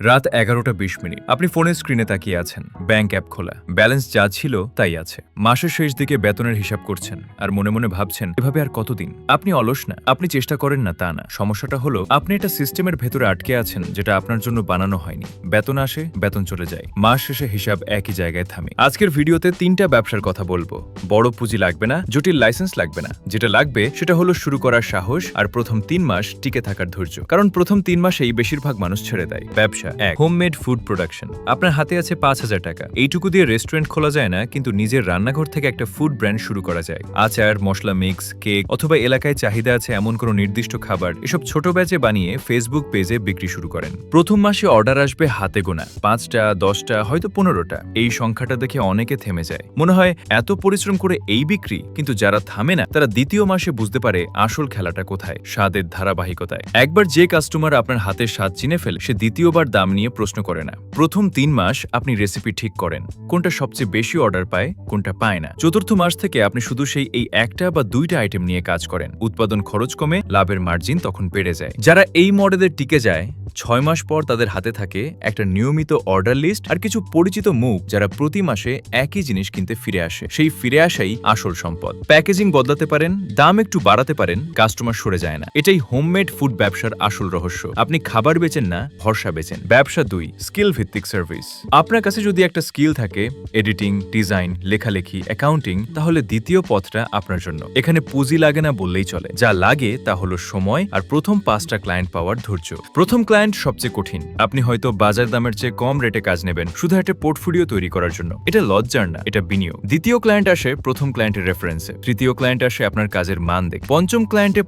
রাত 11:20 আপনি ফোনের স্ক্রিনে তাকিয়ে আছেন, ব্যাংক অ্যাপ খোলা, ব্যালেন্স যা ছিল তাই আছে। মাসের শেষ দিকে বেতনের হিসাব করছেন আর মনে মনে ভাবছেন এভাবে আর কতদিন। আপনি অলস না, আপনি চেষ্টা করেন না তা না। সমস্যাটা হলো আপনি একটা সিস্টেমের ভেতরে আটকে আছেন যেটা আপনার জন্য বানানো হয়নি। বেতন আসে, বেতন চলে যায়, মাস শেষে হিসাব একই জায়গায় থামে। আজকের ভিডিওতে 3টা ব্যবসার কথা বলবো। বড় পুঁজি লাগবে না, জটিল লাইসেন্স লাগবে না। যেটা লাগবে সেটা হলো শুরু করার সাহস আর প্রথম 3 মাস টিকে থাকার ধৈর্য। কারণ প্রথম 3 মাসেই বেশিরভাগ মানুষ ছেড়ে দেয়। ব্যবসা 1, হোমমেড ফুড প্রোডাকশন। আপনার হাতে আছে 5,000 টাকা। এইটুকু দিয়ে রেস্টুরেন্ট খোলা যায় না, কিন্তু নিজের রান্নাঘর থেকে একটা ফুড ব্র্যান্ড শুরু করা যায়। আচার, মশলা মিক্স, কেক অথবা এলাকায় চাহিদা আছে এমন কোনো নির্দিষ্ট খাবার, এসব ছোট ব্যাচে বানিয়ে ফেসবুক পেজে বিক্রি শুরু করেন। প্রথম মাসে অর্ডার আসবে হাতে গোনা, 5টা, 10টা, হয়তো 15টা। এই সংখ্যাটা দেখে অনেকে থেমে যায়, মনে হয় এত পরিশ্রম করে এই বিক্রি। কিন্তু যারা থামে না তারা দ্বিতীয় মাসে বুঝতে পারে আসল খেলাটা কোথায়, স্বাদের ধারাবাহিকতায়। একবার যে কাস্টমার আপনার হাতের স্বাদ চিনে ফেলে, সে দ্বিতীয়বার দাম নিয়ে প্রশ্ন করে না। প্রথম 3 মাস আপনি রেসিপি ঠিক করেন, কোনটা সবচেয়ে বেশি অর্ডার পায়, কোনটা পায় না। চতুর্থ মাস থেকে আপনি শুধু এই 1টা বা 2টা আইটেম নিয়ে কাজ করেন। উৎপাদন খরচ কমে, লাভের মার্জিন তখন বেড়ে যায়। যারা এই মডেলে টিকে যায়, 6 মাস পর তাদের হাতে থাকে একটা নিয়মিত অর্ডার লিস্ট আর কিছু পরিচিত মুখ যারা প্রতি মাসে একই জিনিস কিনতে ফিরে আসে। সেই ফিরে আসাই আসল সম্পদ। প্যাকেজিং বদলাতে পারেন, দাম একটু বাড়াতে পারেন, কাস্টমার সরে যায় না। এটাই হোমমেড ফুড ব্যবসার আসল রহস্য। আপনি খাবার বেচেন না, ভরসা বেচেন। ব্যবসা 2, স্কিল ভিত্তিক সার্ভিস। আপনার কাছে যদি একটা স্কিল থাকে, এডিটিং, ডিজাইন, লেখালেখি, অ্যাকাউন্টিং, তাহলে দ্বিতীয় পথটা আপনার জন্য। এখানে পুঁজি লাগে না বললেই চলে। যা লাগে তা হলো সময় আর প্রথম 5টা ক্লায়েন্ট পাওয়ার ধৈর্য। প্রথম ক্লায়েন্ট সবচেয়ে কঠিন। আপনি হয়তো বাজার দামের চেয়ে কম রেটে কাজ নেবেন শুধু একটা পোর্টফোলিও তৈরি করার জন্য। এটা লজ্জার না, এটা বিনিয়োগ। দ্বিতীয় ক্লায়েন্ট আসে প্রথম ক্লায়েন্টের রেফারেন্সে। তৃতীয় ক্লায়েন্ট আসে আপনার কাজের মান দেখে। পঞ্চম ক্লায়েন্টে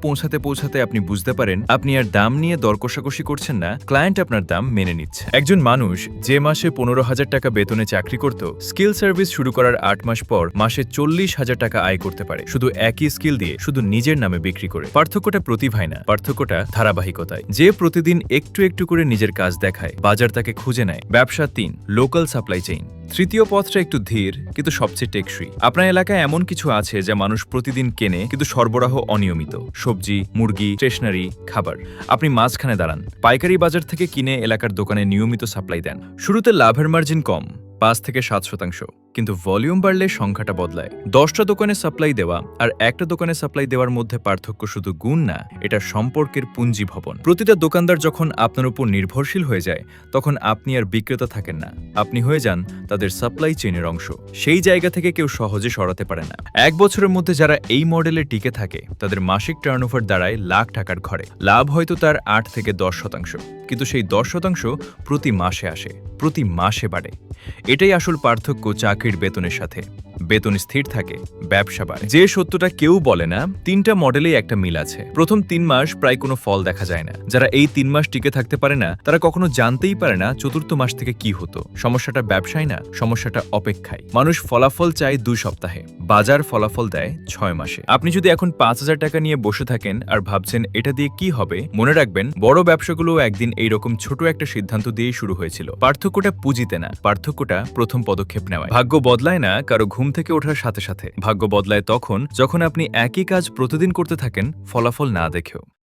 পৌঁছাতে আপনি বুঝতে পারেন আপনি আর দাম নিয়ে দর কষাকষি করছেন না, ক্লায়েন্ট আপনার দাম মেনে নিচ্ছে। একজন মানুষ যে মাসে 15,000 টাকা বেতনে চাকরি করত, স্কিল সার্ভিস শুরু করার 8 মাস পর মাসে 40,000 টাকা আয় করতে পারে, শুধু একই স্কিল দিয়ে, শুধু নিজের নামে বিক্রি করে। পার্থক্যটা প্রতিভায় না, পার্থক্যটা ধারাবাহিকতায়। যে প্রতিদিন একটু একটু করে নিজের কাজ দেখায়, বাজার তাকে খুঁজে নেয়। ব্যবসা 3, লোকাল সাপ্লাই চেইন। তৃতীয় পথটা একটু ধীর কিন্তু সবচেয়ে টেকসই। আপনার এলাকায় এমন কিছু আছে যা মানুষ প্রতিদিন কেনে কিন্তু সরবরাহ অনিয়মিত। সবজি, মুরগি, স্টেশনারি, খাবার। আপনি মাঝখানে দাঁড়ান, পাইকারি বাজার থেকে কিনে এলাকার দোকানে নিয়মিত সাপ্লাই দেন। শুরুতে লাভের মার্জিন কম, 5 থেকে 7%, কিন্তু ভলিউম বাড়লে সংখ্যাটা বদলায়। 10টা দোকানে সাপ্লাই দেওয়া আর একটা দোকানে সাপ্লাই দেওয়ার মধ্যে পার্থক্য শুধু গুণ না, এটা সম্পর্কের পুঞ্জি ভবন। প্রতিটা দোকানদার যখন আপনার উপর নির্ভরশীল হয়ে যায়, তখন আপনি আর বিক্রেতা থাকেন না, আপনি হয়ে যান তাদের সাপ্লাই চেইনের অংশ। সেই জায়গা থেকে কেউ সহজে সরাতে পারে না। 1 বছরের মধ্যে যারা এই মডেলে টিকে থাকে, তাদের মাসিক টার্নওভার দাঁড়ায় লাখ টাকার ঘরে। লাভ হয়তো তার 8 থেকে 10%, কিন্তু সেই 10% প্রতি মাসে আসে, প্রতি মাসে বাড়ে। এটাই আসল পার্থক্য চাকরির বেতনের সাথে। বেতন স্থির থাকে, ব্যবসা বাড়ে। যে সত্যটা কেউ বলে না, 3টা মডেলেই একটা মিল আছে। প্রথম 3 মাস প্রায় কোনো ফল দেখা যায় না। যারা এই 3 মাস টিকে থাকতে পারে না, তারা কখনো জানতেই পারে না চতুর্থ মাস থেকে কি হতো। সমস্যাটা ব্যবসায় না, সমস্যাটা অপেক্ষায়। মানুষ ফলাফল চায় 2 সপ্তাহে, বাজার ফলাফল দেয় 6 মাসে। আপনি যদি এখন 5,000 টাকা নিয়ে বসে থাকেন আর ভাবছেন এটা দিয়ে কি হবে, মনে রাখবেন বড় ব্যবসাগুলো একদিন এইরকম ছোট একটা সিদ্ধান্ত দিয়েই শুরু হয়েছিল। পার্থক্যটা পুঁজিতে না, পার্থক্যটা প্রথম পদক্ষেপ নেওয়ায়। ভাগ্য বদলায় না কারো ঘুম থেকে ওঠার সাথে সাথে, ভাগ্য বদলায় তখন যখন আপনি একই কাজ প্রতিদিন করতে থাকেন, ফলাফল না দেখেও।